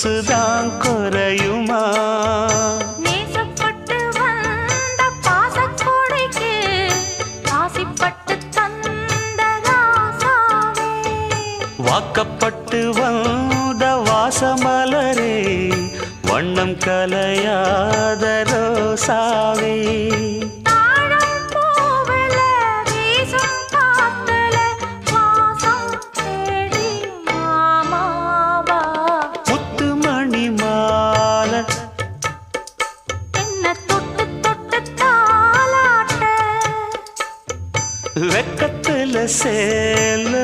கொசுதான் குறையுமா? நேசப்பட்டு வந்த பாசக்கோடைக்கு ஆசிப்பட்டு தந்த ராசாவே, வாக்கப்பட்டு வந்த வாசமலரே, வண்ணம் கலையாத ரோசாவே. தாழம் பூவுல வீசும் காத்துல வாசம் தேடி மாமாவா, முத்து மணி மாலை என்ன தொட்டு தொட்டு தாலாட்ட, வெக்கத்துல சேல